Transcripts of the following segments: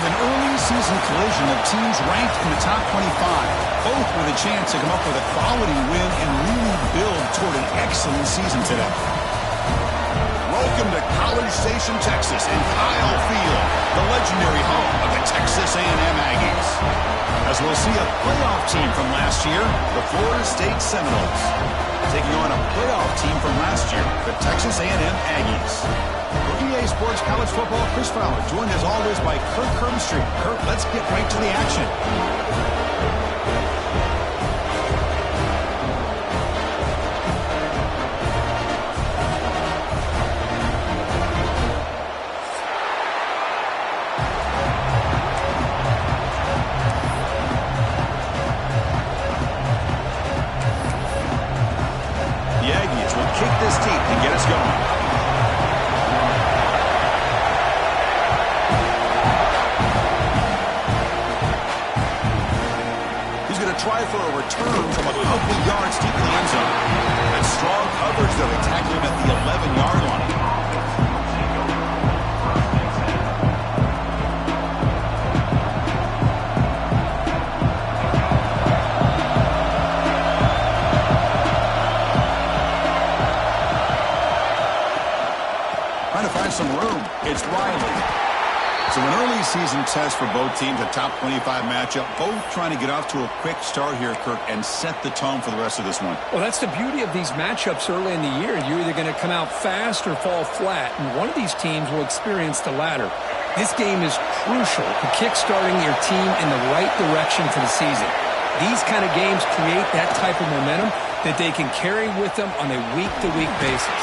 with an early season collision of teams ranked in the top 25, both with a chance to come up with a quality win and really build toward an excellent season today. Welcome to College Station, Texas, and Kyle Field, the legendary home of the Texas A&M Aggies. As we'll see a playoff team from last year, the Florida State Seminoles, taking on a playoff team from last year, the Texas A&M Aggies. For EA Sports College Football, Chris Fowler, joined as always by Kirk Herbstreit. Kirk, let's get right to the action. Kick this deep and get us going. He's going to try for a return from a couple yards deep in the end zone. And strong coverage, though. They tackle him at the 11-yard line. Some room. It's Riley. So an early season test for both teams, a top 25 matchup, both trying to get off to a quick start here, Kirk, and set the tone for the rest of this one. Well, that's the beauty of these matchups early in the year. You're either going to come out fast or fall flat, and one of these teams will experience the latter. This game is crucial to kick-starting your team in the right direction for the season. These kind of games create that type of momentum that they can carry with them on a week-to-week basis.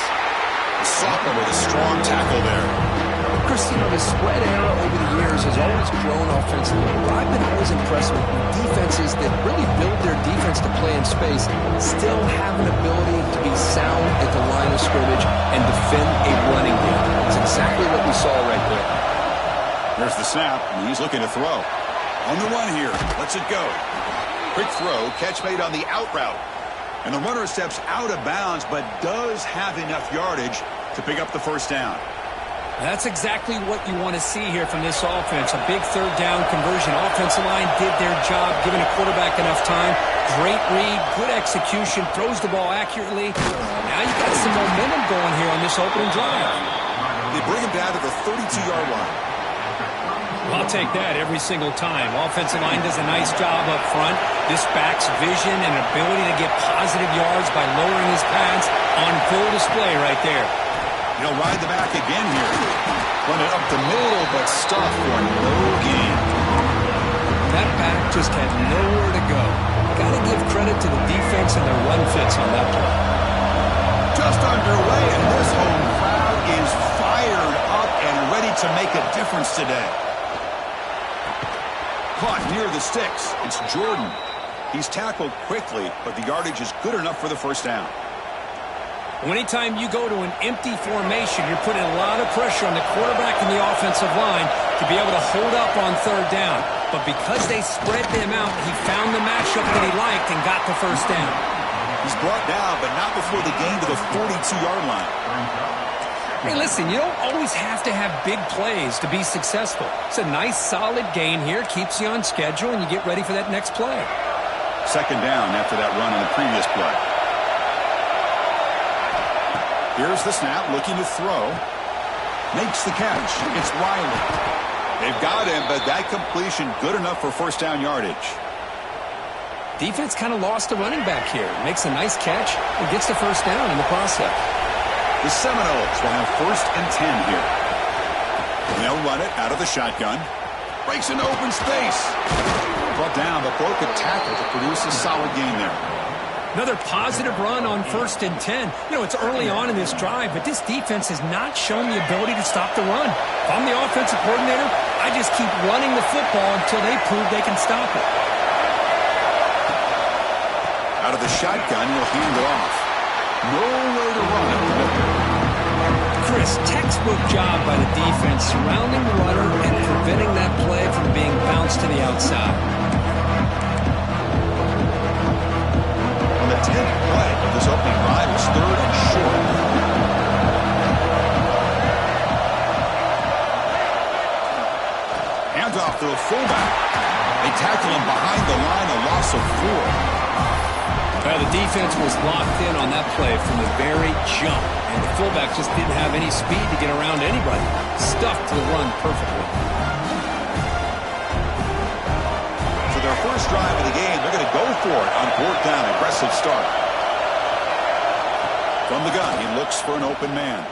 Soccer with a strong tackle there. Chris, the spread era over the years has always grown offensively. But I've been always impressed with defenses that really build their defense to play in space, still have an ability to be sound at the line of scrimmage and defend a running game. It's exactly what we saw right there. There's the snap, and he's looking to throw. On the run here. Lets it go. Quick throw. Catch made on the out route. And the runner steps out of bounds, but does have enough yardage to pick up the first down. That's exactly what you want to see here from this offense. A big third down conversion. Offensive line did their job, giving a quarterback enough time. Great read, good execution, throws the ball accurately. Now you got some momentum going here on this opening drive. They bring him down to the 32-yard line. I'll take that every single time. Offensive line does a nice job up front. This back's vision and ability to get positive yards by lowering his pads on full display right there. He'll ride the back again here. Run it up the middle, but stuff for no gain. That back just had nowhere to go. Got to give credit to the defense and their run fits on that play. Just underway, and this home crowd is fired up and ready to make a difference today. Caught near the sticks. It's Jordan. He's tackled quickly, but the yardage is good enough for the first down. Anytime you go to an empty formation, you're putting a lot of pressure on the quarterback and the offensive line to be able to hold up on third down. But because they spread them out, he found the matchup that he liked and got the first down. He's brought down, but not before the gain to the 42-yard line. Hey, listen, you don't always have to have big plays to be successful. It's a nice, solid gain here. Keeps you on schedule, and you get ready for that next play. Second down after that run on the previous play. Here's the snap, looking to throw. Makes the catch. It's Riley. They've got him, but that completion good enough for first down yardage. Defense kind of lost the running back here. Makes a nice catch and gets the first down in the process. The Seminoles will have 1st and 10 here. And they'll run it out of the shotgun. Breaks into open space. Brought down, but broke a tackle to produce a solid gain there. Another positive run on 1st and 10. You know, it's early on in this drive, but this defense has not shown the ability to stop the run. If I'm the offensive coordinator, I just keep running the football until they prove they can stop it. Out of the shotgun, he'll hand it off. Nowhere to run at the middle. Chris, textbook job by the defense surrounding the runner and preventing that play from being bounced to the outside. On the 10th play of this opening drive is 3rd and short. Hands off fullback. They tackle him behind the line, a loss of 4. The defense was locked in on that play from the very jump, and the fullback just didn't have any speed to get around anybody. Stuck to the run perfectly. For their first drive of the game, they're going to go for it on 4th down. Aggressive start. From the gun, he looks for an open man.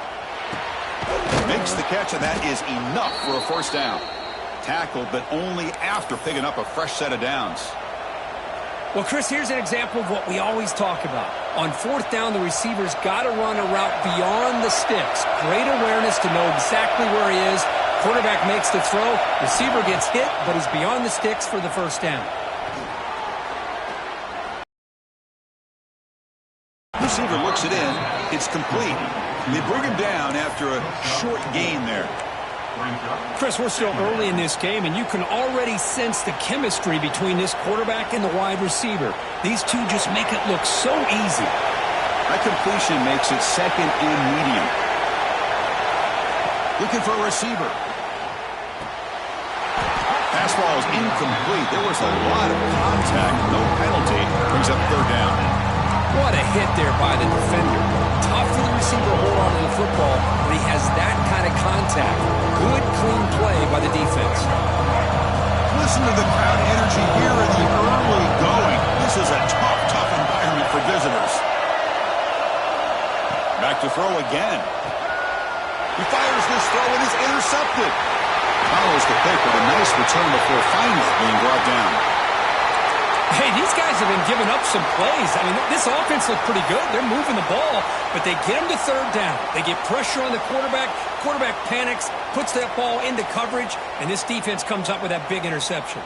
Makes the catch, and that is enough for a first down. Tackled, but only after picking up a fresh set of downs. Well, Chris, here's an example of what we always talk about. On 4th down, the receiver's got to run a route beyond the sticks. Great awareness to know exactly where he is. Quarterback makes the throw. Receiver gets hit, but he's beyond the sticks for the first down. Receiver looks it in. It's complete. They bring him down after a short gain there. Chris, we're still early in this game, and you can already sense the chemistry between this quarterback and the wide receiver. These two just make it look so easy. That completion makes it 2nd and medium. Looking for a receiver. Pass ball is incomplete. There was a lot of contact. No penalty. Brings up 3rd down. What a hit there by the defender. Tough for the receiver to hold on to the football, but he has that kind of contact. Good, clean play by the defense. Listen to the crowd energy here in the early going. This is a tough environment for visitors. Back to throw again. He fires this throw and is intercepted. Follows the pick with a nice return before finally being brought down. Hey, these guys have been giving up some plays. I mean, this offense looked pretty good. They're moving the ball, but they get him to 3rd down. They get pressure on the quarterback. Quarterback panics, puts that ball into coverage, and this defense comes up with that big interception.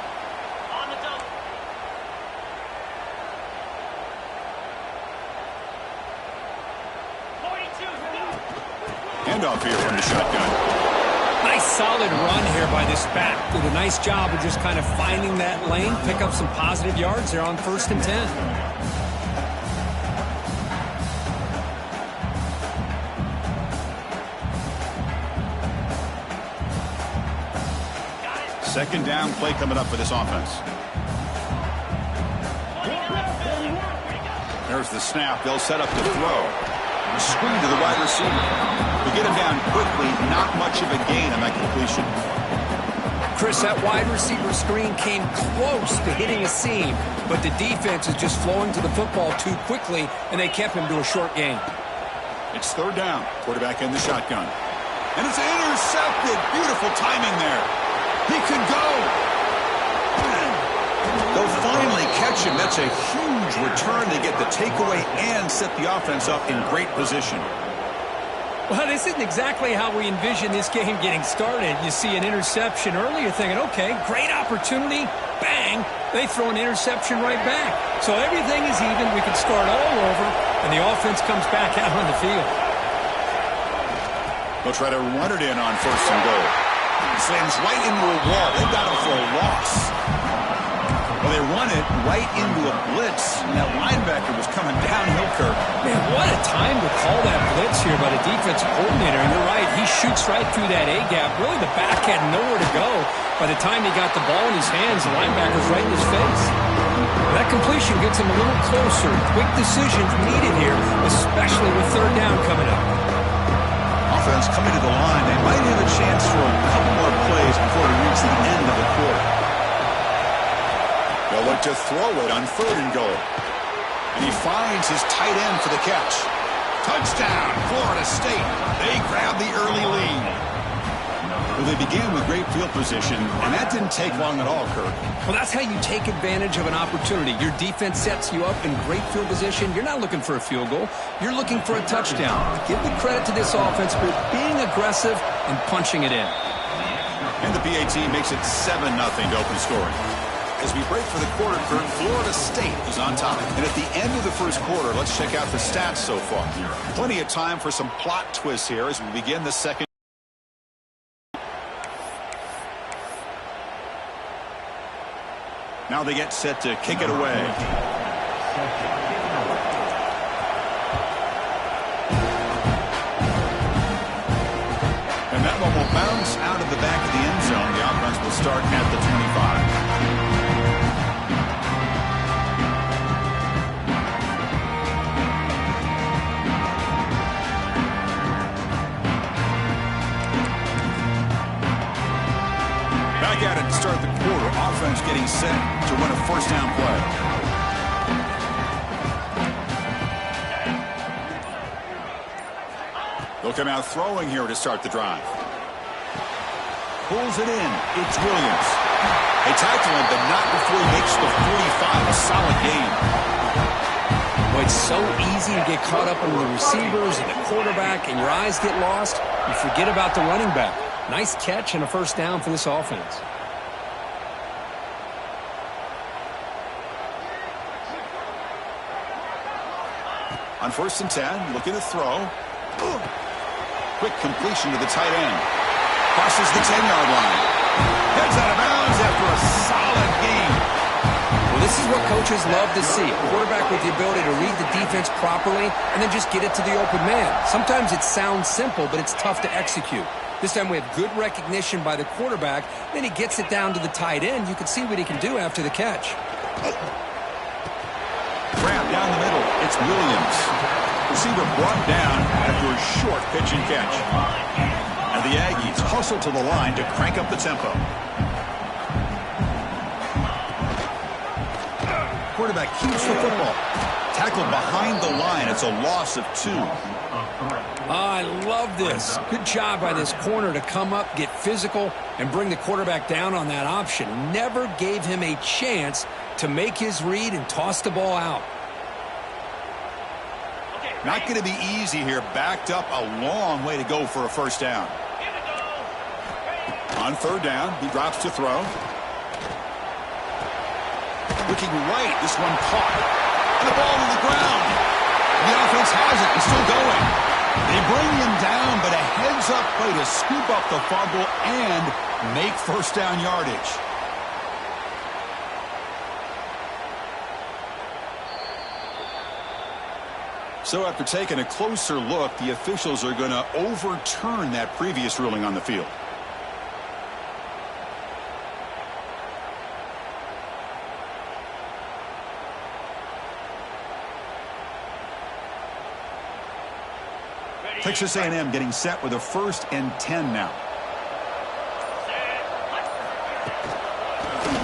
Handoff here from the shotgun. Nice solid run here by this back. Did a nice job of just kind of finding that lane, pick up some positive yards there on 1st and 10. Second down play coming up for this offense. There's the snap. They'll set up the throw. Screen to the wide receiver. To get him down quickly, not much of a gain on that completion. Chris, that wide receiver screen came close to hitting a seam, but the defense is just flowing to the football too quickly, and they kept him to a short gain. It's 3rd down. Quarterback in the shotgun. And it's intercepted. Beautiful timing there. He could go. They'll finally catch him. That's a huge return to get the takeaway and set the offense up in great position. Well, this isn't exactly how we envision this game getting started. You see an interception early, you're thinking, okay, great opportunity. Bang, they throw an interception right back. So everything is even. We can start all over, and the offense comes back out on the field. They'll try to run it in on 1st and goal. Slams right into a wall. They've got him for a loss. Well, they run it right into a blitz, and that linebacker was coming downhill, Kirk. Man, what a time to call that blitz here by the defensive coordinator. And you're right, he shoots right through that A-gap. Really, the back had nowhere to go. By the time he got the ball in his hands, the linebacker's right in his face. That completion gets him a little closer. Quick decisions needed here, especially with 3rd down coming up. Offense coming to the line. They might have a chance for a couple more plays before we reach the end of the quarter. They'll look to throw it on 3rd and goal. And he finds his tight end for the catch. Touchdown, Florida State. They grab the early lead. Well, they began with great field position, and that didn't take long at all, Kirk. Well, that's how you take advantage of an opportunity. Your defense sets you up in great field position. You're not looking for a field goal. You're looking for a touchdown. Give the credit to this offense for being aggressive and punching it in. And the PAT makes it 7-0 to open scoring. As we break for the quarter, Kirk, Florida State is on top. And at the end of the first quarter, let's check out the stats so far. Plenty of time for some plot twists here as we begin the second. Now they get set to kick it away. And that one will bounce out of the back of the end zone. The offense will start at the 25. Back at it to start the quarter. Offense getting set to run a first down play. They'll come out throwing here to start the drive. Pulls it in. It's Williams. They tackle him, but not before he makes the 45. A solid gain. Well, it's so easy to get caught up in the receivers and the quarterback, and your eyes get lost. You forget about the running back. Nice catch and a first down for this offense. On 1st and 10, looking to throw. Quick completion to the tight end. Crosses the 10-yard line. Heads out of bounds after a solid game. Well, this is what coaches love to see. A quarterback with the ability to read the defense properly and then just get it to the open man. Sometimes it sounds simple, but it's tough to execute. This time we have good recognition by the quarterback. Then he gets it down to the tight end. You can see what he can do after the catch. Grab down the middle. It's Williams. Receiver brought down after a short pitch and catch. And the Aggies hustle to the line to crank up the tempo. Quarterback keeps the football. Tackled behind the line. It's a loss of 2. I love this. Good job by this corner to come up, get physical, and bring the quarterback down on that option. Never gave him a chance to make his read and toss the ball out. Not going to be easy here. Backed up a long way to go for a first down. On 3rd down, he drops to throw. Looking right, this one caught. And the ball to the ground. The offense has it and still going. They bring him down, but a heads-up play to scoop up the fumble and make first down yardage. So after taking a closer look, the officials are going to overturn that previous ruling on the field. Texas A&M getting set with a 1st and 10 now.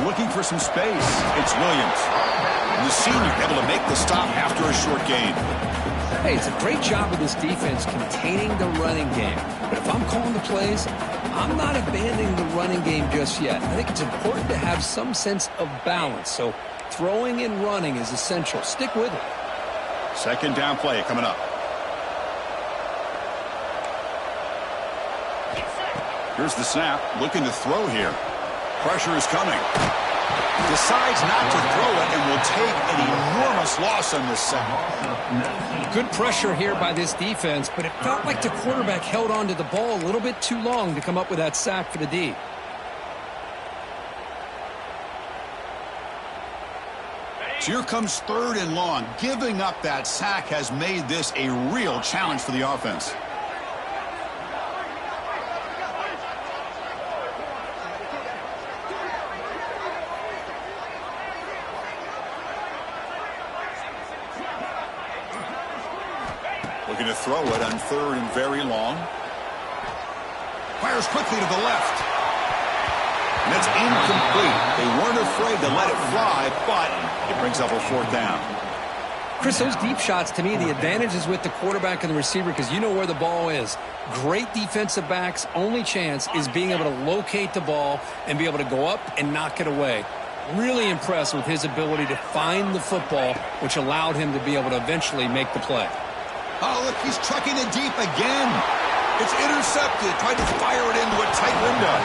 Looking for some space. It's Williams. And the senior able to make the stop after a short gain. Hey, it's a great job of this defense containing the running game. But if I'm calling the plays, I'm not abandoning the running game just yet. I think it's important to have some sense of balance. So throwing and running is essential. Stick with it. 2nd down play coming up. Here's the snap. Looking to throw here. Pressure is coming. Decides not to throw it and will take an enormous loss on this sack. Good pressure here by this defense, but it felt like the quarterback held on to the ball a little bit too long to come up with that sack for the D. So here comes 3rd and long. Giving up that sack has made this a real challenge for the offense. Looking to throw it on 3rd and very long. Fires quickly to the left. And that's incomplete. They weren't afraid to let it fly, but it brings up a 4th down. Chris, those deep shots, to me, the advantage is with the quarterback and the receiver because you know where the ball is. Great defensive backs, only chance is being able to locate the ball and be able to go up and knock it away. Really impressed with his ability to find the football, which allowed him to be able to eventually make the play. Oh, look, he's trucking it deep again. It's intercepted. Tried to fire it into a tight window.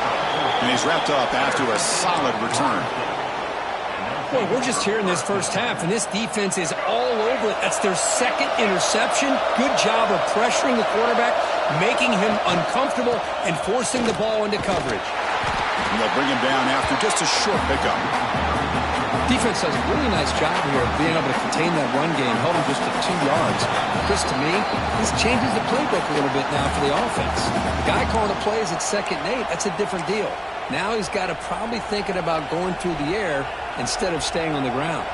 And he's wrapped up after a solid return. Well, we're just here in this first half, and this defense is all over it. That's their 2nd interception. Good job of pressuring the quarterback, making him uncomfortable, and forcing the ball into coverage. And they'll bring him down after just a short pickup. Defense does a really nice job here of being able to contain that run game, held him just to 2 yards. Chris, to me, this changes the playbook a little bit now for the offense. The guy calling the plays at 2nd and 8, that's a different deal. Now he's got to probably thinking about going through the air instead of staying on the ground.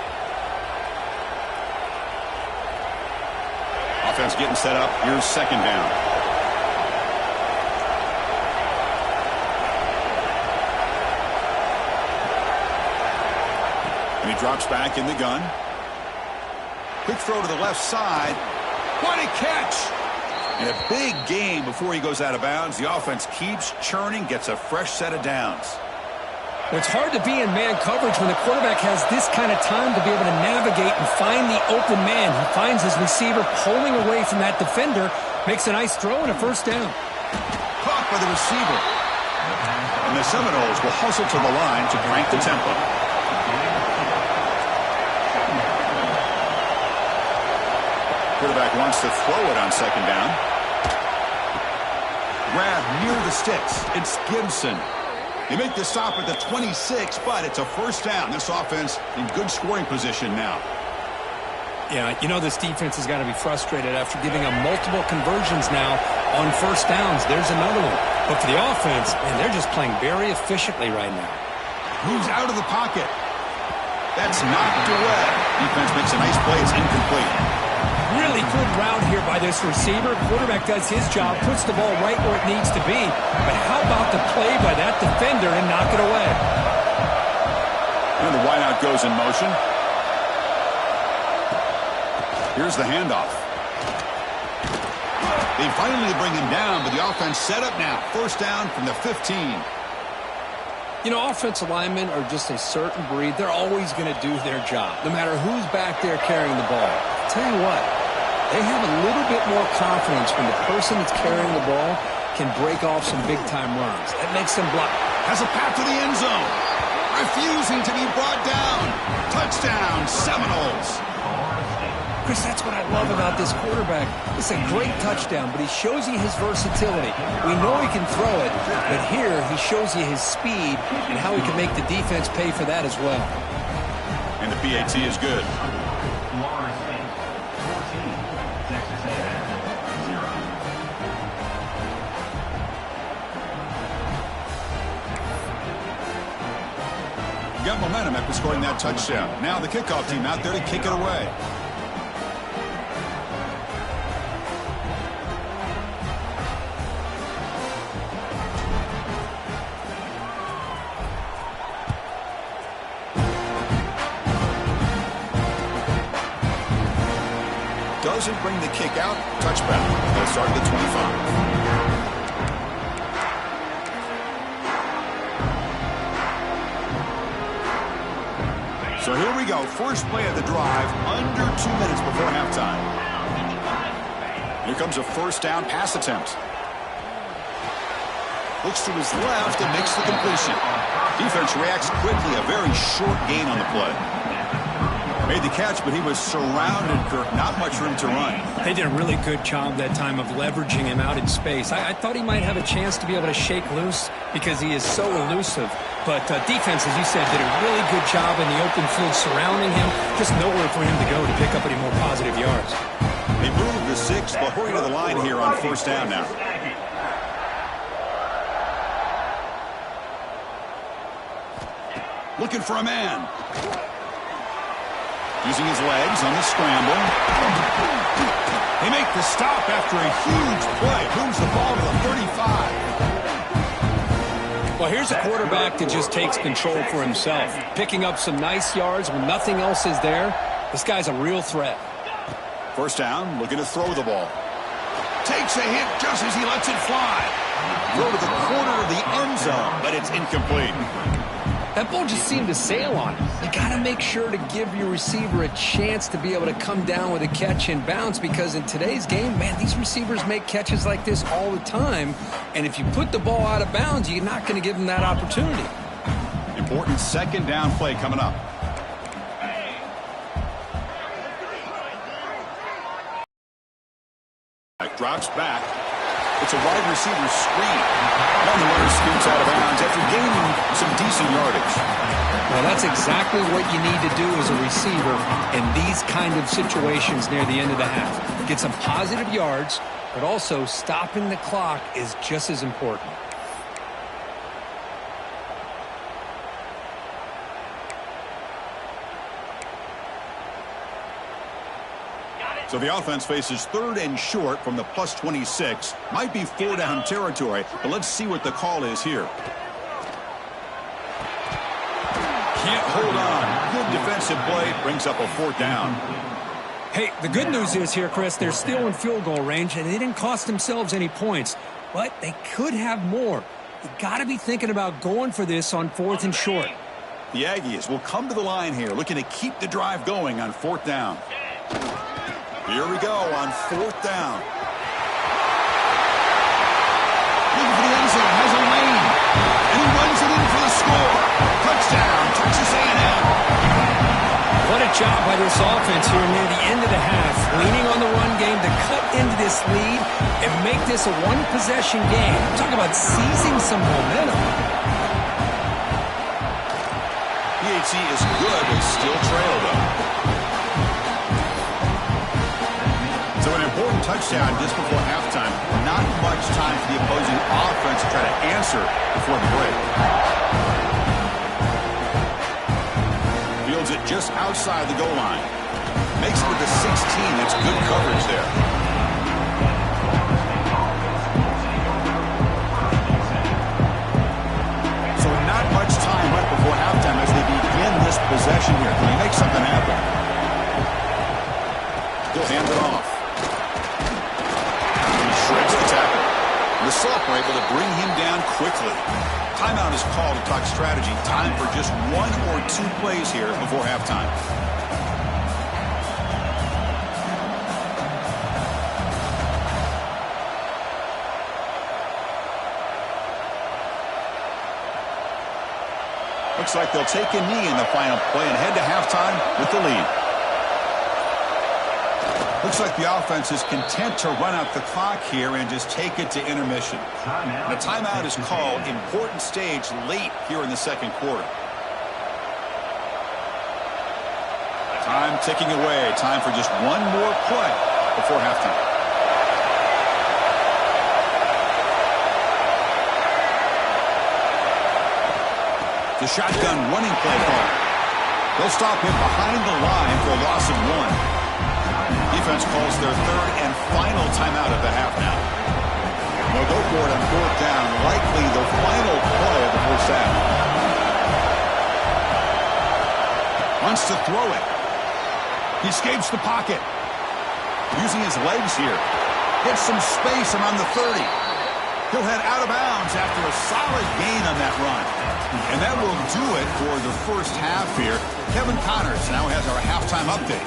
Offense getting set up. Here's 2nd down. And he drops back in the gun. Quick throw to the left side. What a catch! And a big gain before he goes out of bounds. The offense keeps churning, gets a fresh set of downs. Well, it's hard to be in man coverage when the quarterback has this kind of time to be able to navigate and find the open man. He finds his receiver pulling away from that defender, makes a nice throw and a 1st down. Caught by the receiver. And the Seminoles will hustle to the line to crank the tempo. Quarterback wants to throw it on 2nd down. Grab near the sticks. It's Gibson. They make the stop at the 26, but it's a 1st down. This offense in good scoring position now. Yeah, you know this defense has got to be frustrated after giving them multiple conversions now on 1st downs. There's another one. But for the offense, man, they're just playing very efficiently right now. Moves out of the pocket. That's knocked away. Defense makes a nice play. It's incomplete. Really good route here by this receiver. Quarterback does his job, puts the ball right where it needs to be. But how about the play by that defender and knock it away? And the wideout goes in motion. Here's the handoff. They finally bring him down, but the offense set up now. 1st down from the 15. You know, offensive linemen are just a certain breed. They're always going to do their job, no matter who's back there carrying the ball. I'll tell you what, they have a little bit more confidence when the person that's carrying the ball can break off some big-time runs. That makes them block. Has a path to the end zone. Refusing to be brought down. Touchdown, Seminoles. Chris, that's what I love about this quarterback. It's a great touchdown, but he shows you his versatility. We know he can throw it, but here he shows you his speed and how he can make the defense pay for that as well. And the PAT is good. Got momentum after scoring that touchdown. Now the kickoff team out there to kick it away. Doesn't bring the kick out. Touchback. They'll start at the 25. So here we go. First play of the drive, under 2 minutes before halftime. Here comes a 1st down pass attempt. Looks to his left and makes the completion. Defense reacts quickly. A very short gain on the play. Made the catch, but he was surrounded, Kirk. Not much room to run. They did a really good job that time of leveraging him out in space. I thought he might have a chance to be able to shake loose because he is so elusive. But defense, as you said, did a really good job in the open field surrounding him. Just nowhere for him to go to pick up any more positive yards. They move the 6. They'll hurry to the line here on 1st down now. Looking for a man. Using his legs on the scramble. They make the stop after a huge play. Moves the ball to the 35. Well, here's a quarterback that just takes control for himself. Picking up some nice yards when nothing else is there. This guy's a real threat. 1st down, looking to throw the ball. Takes a hit just as he lets it fly. Throw to the corner of the end zone, but it's incomplete. That ball just seemed to sail on him. You got to make sure to give your receiver a chance to be able to come down with a catch and bounce, because in today's game, man, these receivers make catches like this all the time. And if you put the ball out of bounds, you're not going to give them that opportunity. Important 2nd down play coming up. Drops back. It's a wide receiver screen. And the runner scoots out of bounds after gaining some decent yardage. Well, that's exactly what you need to do as a receiver in these kind of situations near the end of the half. Get some positive yards, but also stopping the clock is just as important. So the offense faces 3rd and short from the plus 26. Might be 4-down territory, but let's see what the call is here. Can't hold on. Good defensive play. Brings up a 4th down. Hey, the good news is here, Chris, they're still in field goal range, and they didn't cost themselves any points. But they could have more. You got to be thinking about going for this on 4th and short. The Aggies will come to the line here, looking to keep the drive going on 4th down. Here we go on 4th down. Looking for the end zone, has a lane. And he runs it in for the score. Touchdown, Texas A&M. What a job by this offense here near the end of the half. Leaning on the run game to cut into this lead and make this a one-possession game. Talk about seizing some momentum. PHC is good, but still trail, though. So an important touchdown just before halftime. Not much time for the opposing offense to try to answer before the break. Fields it just outside the goal line. Makes it with the 16. That's good coverage there. So not much time left before halftime as they begin this possession here. Can they make something happen? He'll hand it off. Shreds the tackle. The Soft were able to bring him down quickly. Timeout is called to talk strategy. Time for just 1 or 2 plays here before halftime. Looks like they'll take a knee in the final play and head to halftime with the lead. Looks like the offense is content to run out the clock here and just take it to intermission. The timeout is called. Important stage late here in the 2nd quarter. Time ticking away. Time for just 1 more play before halftime. The shotgun running play call. They'll stop him behind the line for a loss of 1. Defense calls their 3rd and final timeout of the half now. They'll go for it on 4th down, likely the final play of the first half. Wants to throw it. He escapes the pocket. Using his legs here. Gets some space around the 30. He'll head out of bounds after a solid gain on that run. And that will do it for the first half here. Kevin Connors now has our halftime update.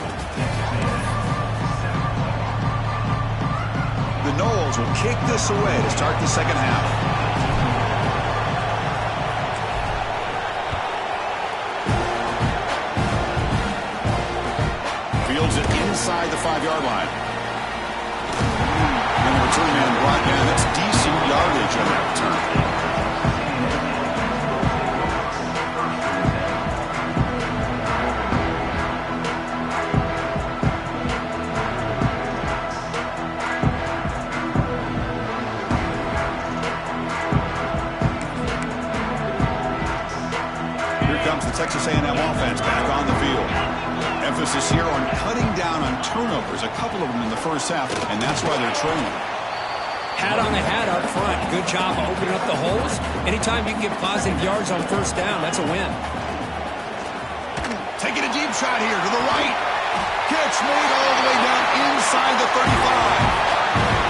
The Noles will kick this away to start the 2nd half. Fields it inside the 5-yard line. And the return man brought down. That's decent yardage on that return. Texas A&M offense back on the field. Emphasis here on cutting down on turnovers, a couple of them in the first half, and that's why they're trailing. Hat on the hat up front. Good job opening up the holes. Anytime you can get positive yards on 1st down, that's a win. Taking a deep shot here to the right. Catch made all the way down inside the 35.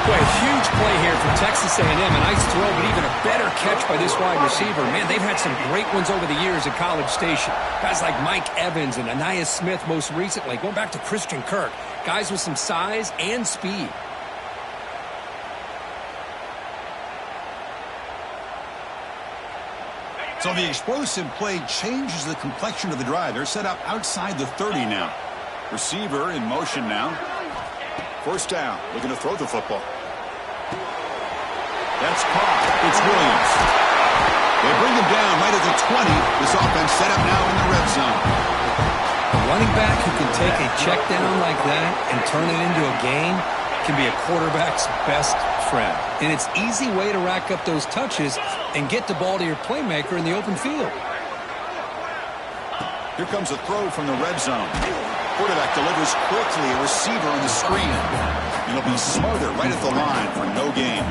Boy, a huge play here for Texas A&M. A nice throw, but even a better catch by this wide receiver. Man, they've had some great ones over the years at College Station. Guys like Mike Evans and Anais Smith most recently. Going back to Christian Kirk. Guys with some size and speed. So the explosive play changes the complexion of the drive. They're set up outside the 30 now. Receiver in motion now. 1st down, looking to throw the football. That's caught. It's Williams. They bring him down right at the 20. This offense set up now in the red zone. A running back who can take a check down like that and turn it into a gain can be a quarterback's best friend. And it's an easy way to rack up those touches and get the ball to your playmaker in the open field. Here comes a throw from the red zone. Quarterback delivers quickly, a receiver on the screen. It'll be Smothered right at the line for no gain.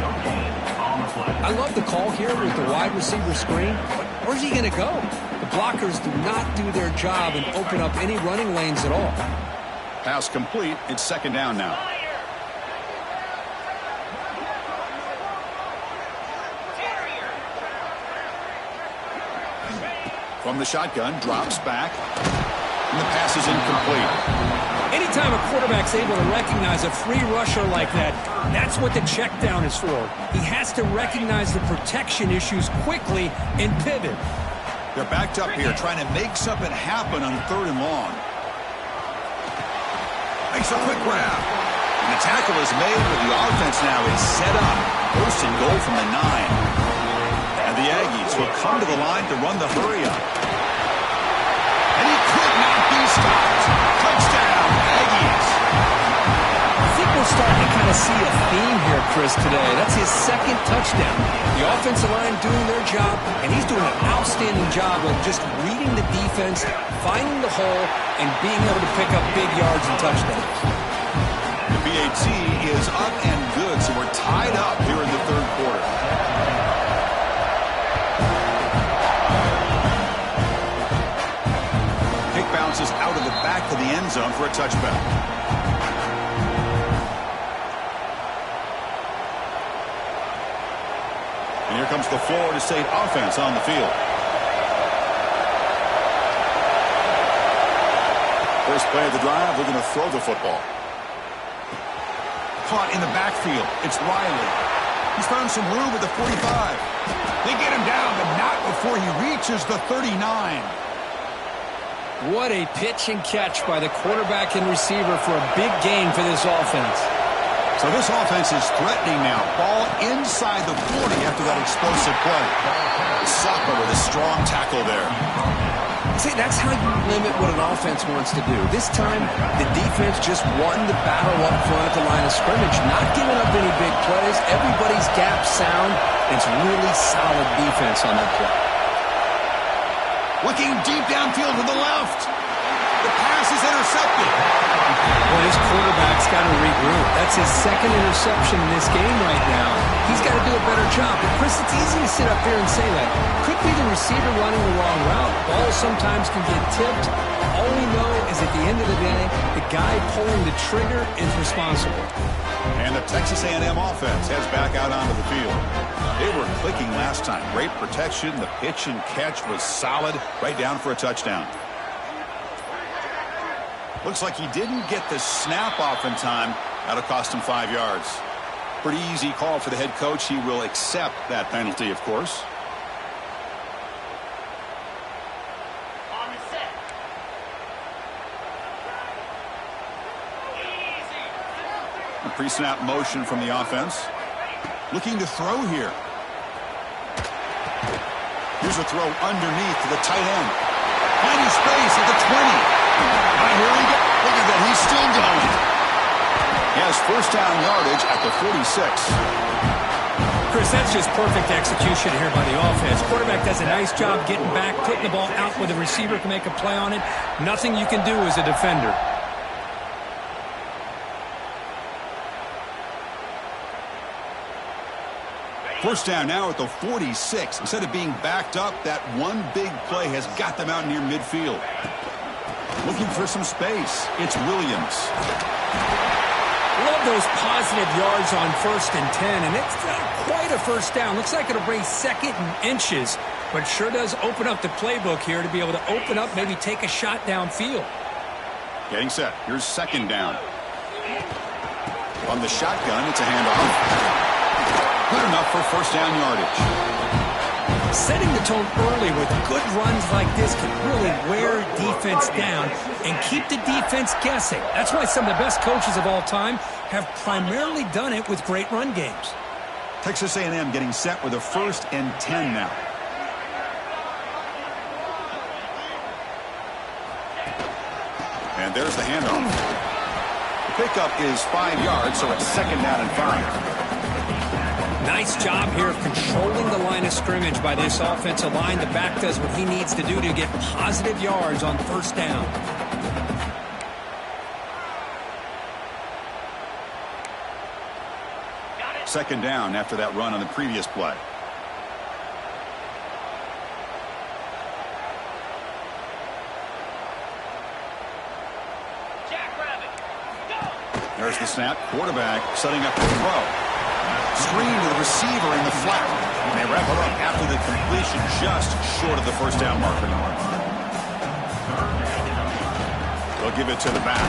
I love the call here with the wide receiver screen. Where's he going to go? The blockers do not do their job and open up any running lanes at all. Pass complete. It's second down now. From the shotgun, drops back, and the pass is incomplete. Anytime a quarterback's able to recognize a free rusher like that, that's what the check down is for. He has to recognize the protection issues quickly and pivot. They're backed up here, trying to make something happen on 3rd and long. Makes a quick grab. And the tackle is made, but the offense now is set up. 1st and goal from the 9. And the Aggies will come to the line to run the hurry-up. And he could not be stopped. Touchdown, Aggies. I think we're starting to kind of see a theme here, Chris, today. That's his 2nd touchdown. The offensive line doing their job, and he's doing an outstanding job of just reading the defense, finding the hole, and being able to pick up big yards and touchdowns. The BAT is up and good, so we're tied up here in the 3rd quarter. Bounces out of the back of the end zone for a touchback. And here comes the Florida State offense on the field. First play of the drive, they're going to throw the football. Caught in the backfield. It's Riley. He's found some room at the 45. They get him down, but not before he reaches the 39. What a pitch and catch by the quarterback and receiver for a big gain for this offense. So this offense is threatening now. Ball inside the 40 after that explosive play. Sapa with a strong tackle there. See, that's how you limit what an offense wants to do. This time, the defense just won the battle up front at the line of scrimmage, not giving up any big plays. Everybody's gap sound. It's really solid defense on that play. Looking deep downfield to the left. The pass is intercepted. Well, his quarterback's got to regroup. That's his 2nd interception in this game right now. He's got to do a better job. But, Chris, it's easy to sit up here and say that. Could be the receiver running the wrong route. Balls sometimes can get tipped. All we know is at the end of the day, the guy pulling the trigger is responsible. And the Texas A&M offense heads back out onto the field. They were clicking last time. Great protection. The pitch and catch was solid. Right down for a touchdown. Looks like he didn't get the snap off in time. That'll cost him 5 yards. Pretty easy call for the head coach. He will accept that penalty, of course. A pre-snap motion from the offense. Looking to throw here. Here's a throw underneath to the tight end. Finding space at the 20. Here we go. Look at that. He's still going. He has 1st down yardage at the 46. Chris, that's just perfect execution here by the offense. Quarterback does a nice job getting back, putting the ball out where the receiver can make a play on it. Nothing you can do as a defender. First down now at the 46. Instead of being backed up, that one big play has got them out near midfield. Looking for some space. It's Williams. Love those positive yards on 1st and 10, and it's not quite a first down. Looks like it'll bring 2nd and inches, but sure does open up the playbook here to be able to open up, maybe take a shot downfield. Getting set. Here's 2nd down. On the shotgun, it's a handoff. Good enough for 1st down yardage. Setting the tone early with good runs like this can really wear defense down and keep the defense guessing. That's why some of the best coaches of all time have primarily done it with great run games. Texas A&M getting set with a 1st and 10 now. And there's the handoff. The pickup is 5 yards, so it's 2nd down and 5. Nice job here of controlling the line of scrimmage by this offensive line. The back does what he needs to do to get positive yards on 1st down. Second down after that run on the previous play. There's the snap. Quarterback setting up the throw. Screen to the receiver in the flat. And they wrap it up after the completion just short of the 1st down marker. They'll give it to the back.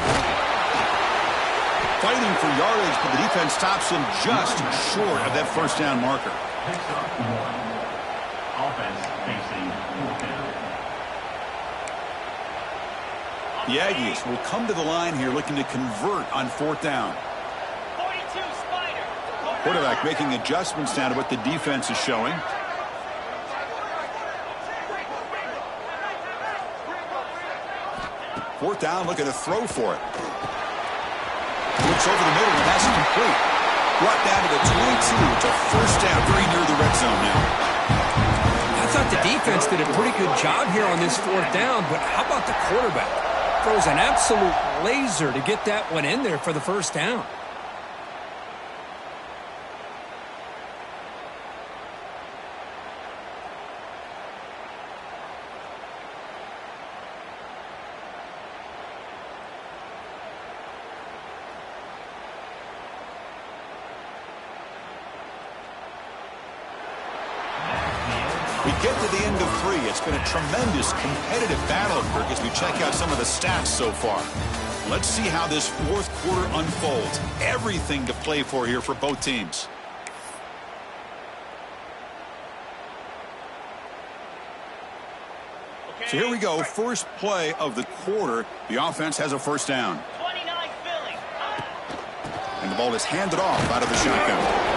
Fighting for yardage, but the defense stops him just short of that 1st down marker. The Aggies will come to the line here looking to convert on 4th down. Quarterback making adjustments now to what the defense is showing. Fourth down, looking to throw for it. Looks over the middle, and that's complete. Brought down to the 22. It's a 1st down, very near the red zone now. I thought the defense did a pretty good job here on this 4th down, but how about the quarterback? Throws an absolute laser to get that one in there for the 1st down. We get to the end of 3. It's been a tremendous competitive battle, Kirk, as we check out some of the stats so far. Let's see how this 4th quarter unfolds. Everything to play for here for both teams. So here we go. First play of the quarter. The offense has a 1st down. And the ball is handed off out of the shotgun.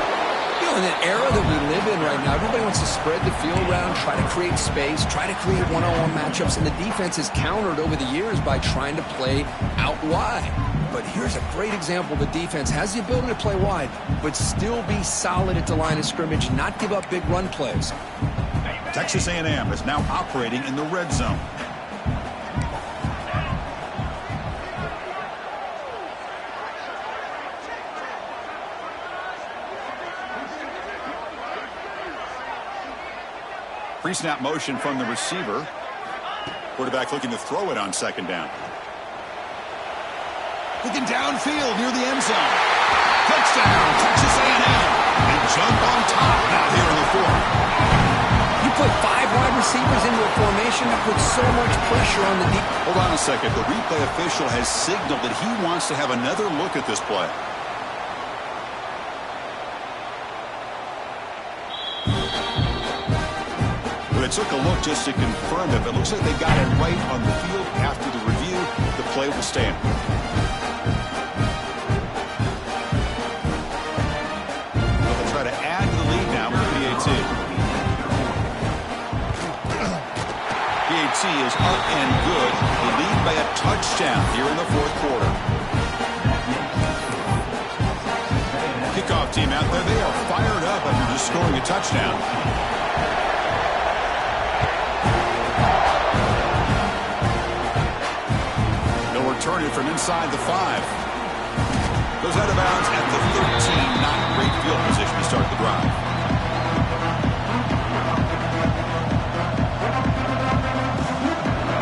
You know, in the era that we live in right now, everybody wants to spread the field around, try to create space, try to create one-on-one matchups, and the defense has countered over the years by trying to play out wide. But here's a great example. The defense has the ability to play wide, but still be solid at the line of scrimmage, not give up big run plays. Texas A&M is now operating in the red zone. Pre-snap motion from the receiver. Quarterback looking to throw it on 2nd down. Looking downfield near the end zone. Touchdown, Texas A&M. They jump on top now here in the 4th. You put 5 wide receivers into a formation that puts so much pressure on the deep. Hold on a second. The replay official has signaled that he wants to have another look at this play. It took a look just to confirm it, but it looks like they got it right on the field. After the review, the play will stand. They'll try to add to the lead now with PAT. PAT is up and good. They lead by a touchdown here in the 4th quarter. Kickoff team out there, they are fired up after just scoring a touchdown. Turn it from inside the 5. Goes out of bounds at the 13. Not great field position to start the drive.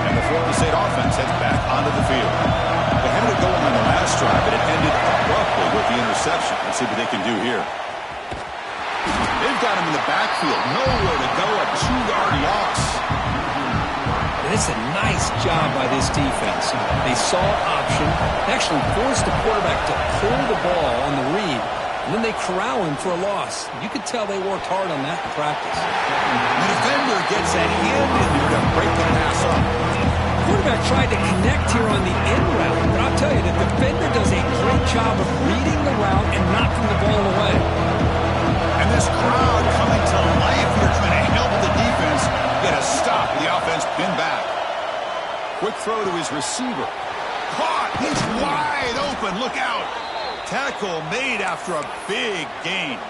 And the Florida State offense heads back onto the field. They had it going on the last drive, but it ended abruptly with the interception. Let's see what they can do here. They've got him in the backfield. Nowhere to go. A 2-yard loss. And it's a nice job by this defense. They saw an option, actually forced the quarterback to pull the ball on the read, and then they corral him for a loss. You could tell they worked hard on that in practice. The defender gets a hand in there to break the pass up. The quarterback tried to connect here on the end route, but I'll tell you, the defender does a great job of reading the route and knocking the ball away. And this crowd coming to life here, trying to help the defense get a stop. The offense pinned back. Quick throw to his receiver. Caught. He's wide open. Look out. Tackle made after a big gain.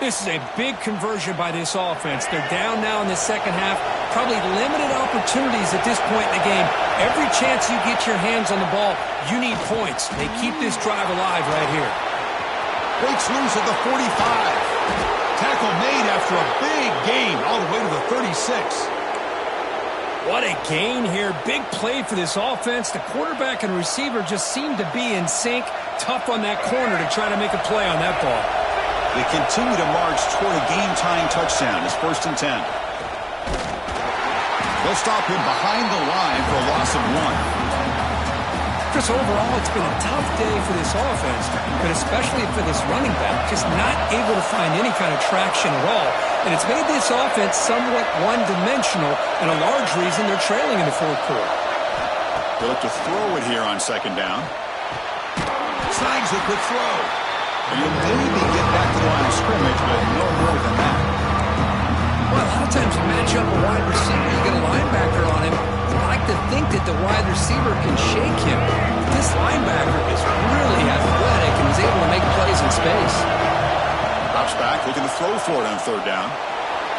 This is a big conversion by this offense. They're down now in the second half. Probably limited opportunities at this point in the game. Every chance you get your hands on the ball, you need points. They keep this drive alive right here. Breaks loose at the 45. Tackle made after a big gain all the way to the 36. What a gain here. Big play for this offense. The quarterback and receiver just seem to be in sync. Tough on that corner to try to make a play on that ball. They continue to march toward a game-tying touchdown. It's 1st and 10. They'll stop him behind the line for a loss of 1. Chris, overall, it's been a tough day for this offense, but especially for this running back, just not able to find any kind of traction at all. And it's made this offense somewhat one-dimensional, and a large reason they're trailing in the fourth quarter. They'll look to throw it here on 2nd down. Snags a quick throw. And you'll maybe get back to the line of scrimmage, but no more than that. Well, a lot of times you match up a wide receiver, you get a linebacker on him. You like to think that the wide receiver can shake him. But this linebacker is really athletic and is able to make plays in space. Drops back, looking to throw for it on 3rd down.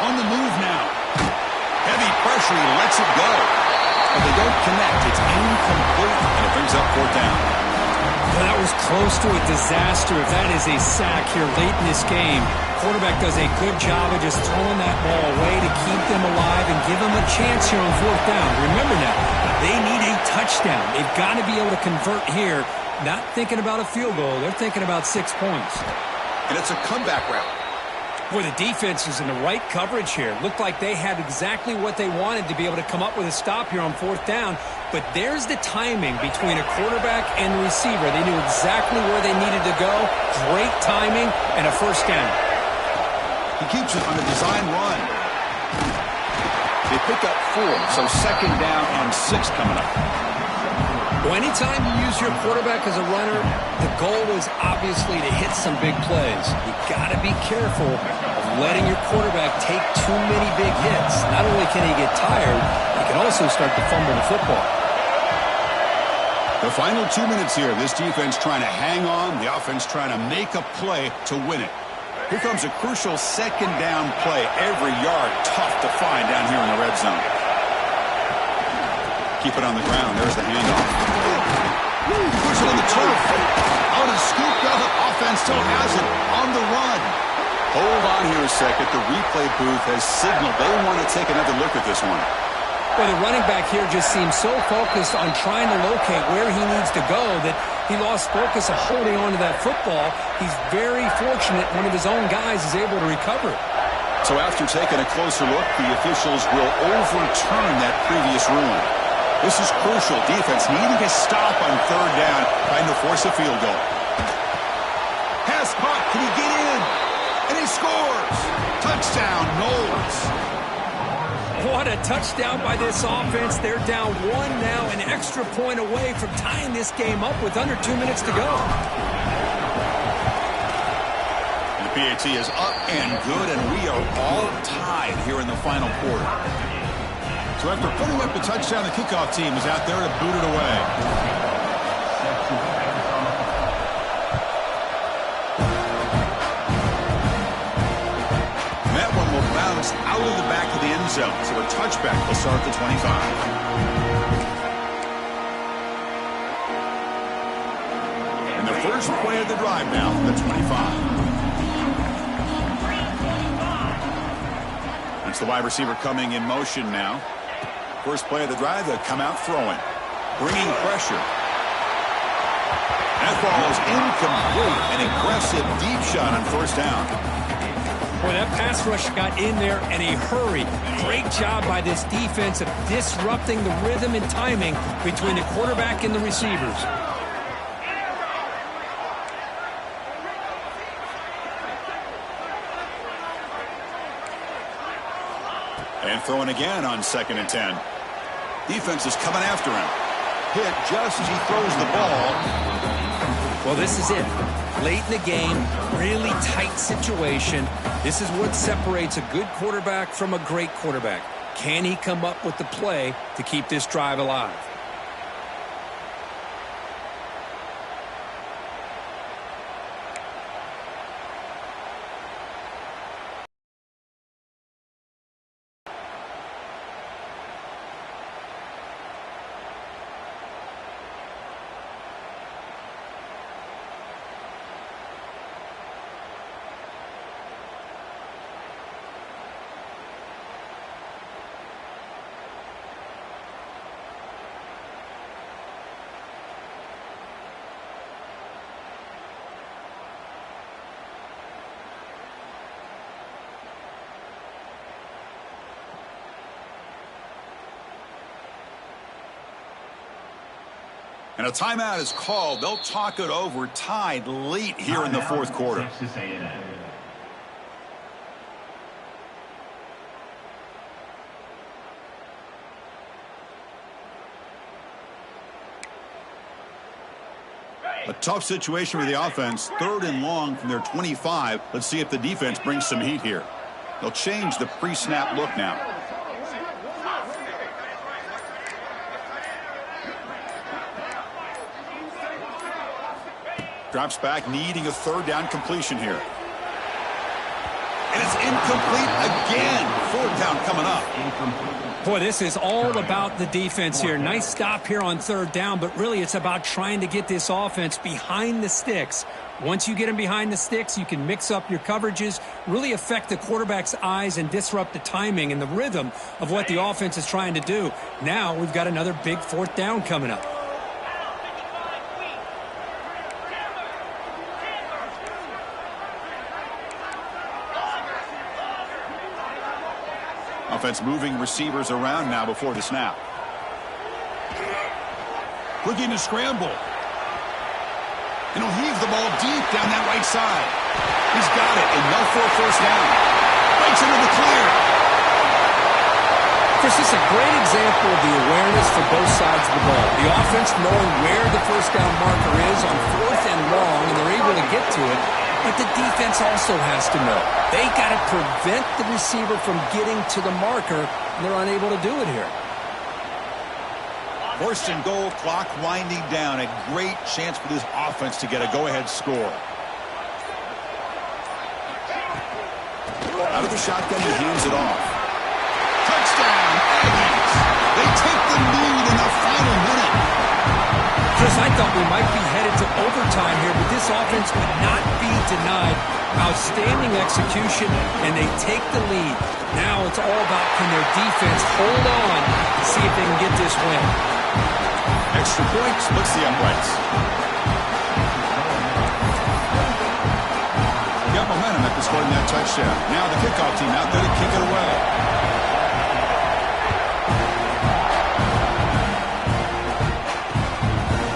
On the move now. Heavy pressure, he lets it go. But they don't connect. It's incomplete, and it brings up 4th down. Well, that was close to a disaster. If that is a sack here late in this game, quarterback does a good job of just throwing that ball away to keep them alive and give them a chance here on 4th down. Remember now, they need a touchdown. They've got to be able to convert here. Not thinking about a field goal. They're thinking about 6 points. And it's a comeback route. Boy, the defense is in the right coverage here. Looked like they had exactly what they wanted to be able to come up with a stop here on 4th down. But there's the timing between a quarterback and the receiver. They knew exactly where they needed to go. Great timing and a 1st down. He keeps it on a design run. They pick up 4, so 2nd down and 6 coming up. Well, anytime you use your quarterback as a runner, the goal is obviously to hit some big plays. You got to be careful of letting your quarterback take too many big hits. Not only can he get tired, he can also start to fumble the football. The final 2 minutes here. This defense trying to hang on. The offense trying to make a play to win it. Here comes a crucial 2nd down play. Every yard tough to find down here in the red zone. Keep it on the ground. There's the handoff. Push it on the turf. Out and scooped up. Offense still has it on the run. Hold on here a second. The replay booth has signaled they want to take another look at this one. Well, the running back here just seems so focused on trying to locate where he needs to go that he lost focus of holding on to that football. He's very fortunate one of his own guys is able to recover it. So after taking a closer look, the officials will overturn that previous ruling. This is crucial. Defense needing a stop on 3rd down, trying to force a field goal. Pass caught. Can he get in? And he scores. Touchdown, Knowles. What a touchdown by this offense. They're down 1 now, an extra point away from tying this game up with under 2 minutes to go. And the PAT is up and good, and we are all tied here in the final quarter. So after putting up the touchdown, the kickoff team is out there to boot it away. And that one will bounce out of the back of the end zone. So a touchback will start at the 25. And the first play of the drive now, the 25. That's the wide receiver coming in motion now. First play of the drive, they'll come out throwing. Bringing pressure. That ball is incomplete. An aggressive deep shot on 1st down. Boy, that pass rush got in there in a hurry. Great job by this defense of disrupting the rhythm and timing between the quarterback and the receivers. And throwing again on 2nd and 10. Defense is coming after him. hit just as he throws the ball. Well, this is it. Late in the game, really tight situation. This is what separates a good quarterback from a great quarterback. Can he come up with the play to keep this drive alive? And a timeout is called. They'll talk it over, tied late here in the fourth quarter. A tough situation for the offense. 3rd and long from their 25. Let's see if the defense brings some heat here. They'll change the pre-snap look now. Drops back, needing a 3rd down completion here. And it's incomplete again. 4th down coming up. Boy, this is all about the defense here. Nice stop here on 3rd down, but really it's about trying to get this offense behind the sticks. Once you get them behind the sticks, you can mix up your coverages, really affect the quarterback's eyes and disrupt the timing and the rhythm of what the offense is trying to do. Now we've got another big 4th down coming up. Offense moving receivers around now before the snap. Looking to scramble. And he'll heave the ball deep down that right side. He's got it, enough for a 1st down. Breaks into the clear. Chris, this is a great example of the awareness for both sides of the ball. The offense knowing where the 1st down marker is on 4th and long, and they're able to get to it. But the defense also has to know. They got to prevent the receiver from getting to the marker, and they're unable to do it here. 1st and goal, clock winding down. A great chance for this offense to get a go-ahead score. Out of the shotgun, he hands it off. Touchdown, Aggies! They take the lead in the final minute. Chris, I thought we might be headed to overtime here, but this offense would not be denied. Outstanding execution, and they take the lead. Now it's all about can their defense hold on and see if they can get this win. Extra point splits the uprights. Got momentum after scoring that touchdown. Now the kickoff team out there to kick it away.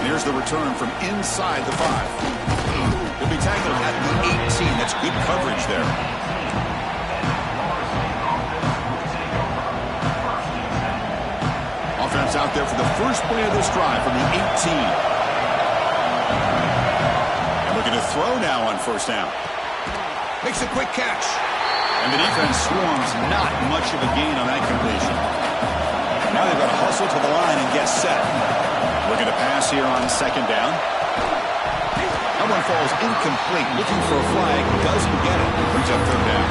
Here's the return from inside the 5. He'll be tackled at the 18. That's good coverage there. Offense out there for the first play of this drive from the 18. And looking to throw now on 1st down. Makes a quick catch. And the defense swarms. Not much of a gain on that completion. Now they've got to hustle to the line and get set. Looking to pass here on 2nd down. That one falls incomplete. Looking for a flag. Doesn't get it. Brings up 3rd down.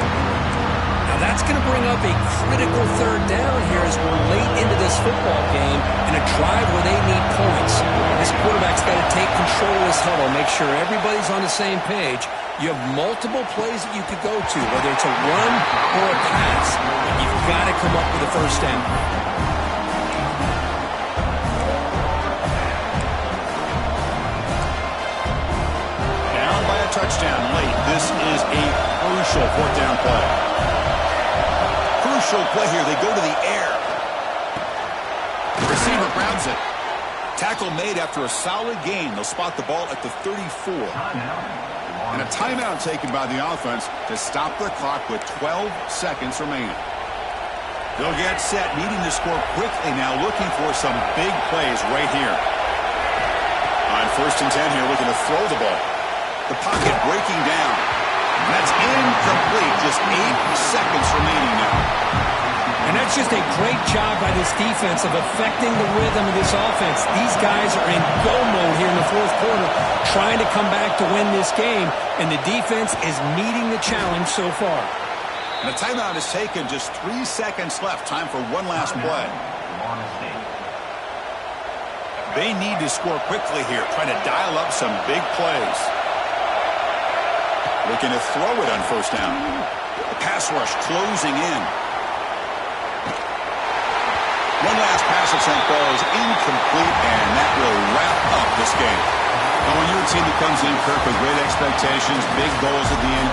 Now that's going to bring up a critical 3rd down here as we're late into this football game in a drive where they need points. This quarterback's got to take control of this huddle, make sure everybody's on the same page. You have multiple plays that you could go to, whether it's a run or a pass. You've got to come up with a 1st down. Touchdown late. This is a crucial 4th down play. Crucial play here. They go to the air. The receiver grabs it. Tackle made after a solid gain. They'll spot the ball at the 34. And a timeout taken by the offense to stop the clock with 12 seconds remaining. They'll get set, needing to score quickly now, looking for some big plays right here. On 1st and 10 here, looking to throw the ball. The pocket breaking down. That's incomplete. Just 8 seconds remaining now. And that's just a great job by this defense of affecting the rhythm of this offense. These guys are in go mode here in the fourth quarter, trying to come back to win this game, and the defense is meeting the challenge so far. And the timeout is taken. Just 3 seconds left. Time for one last play. They need to score quickly here, trying to dial up some big plays. Looking to throw it on 1st down. The pass rush closing in. One last pass attempt, though, is incomplete, and that will wrap up this game. Now, when you're a team that comes in, Kirk, with great expectations, big goals at the end,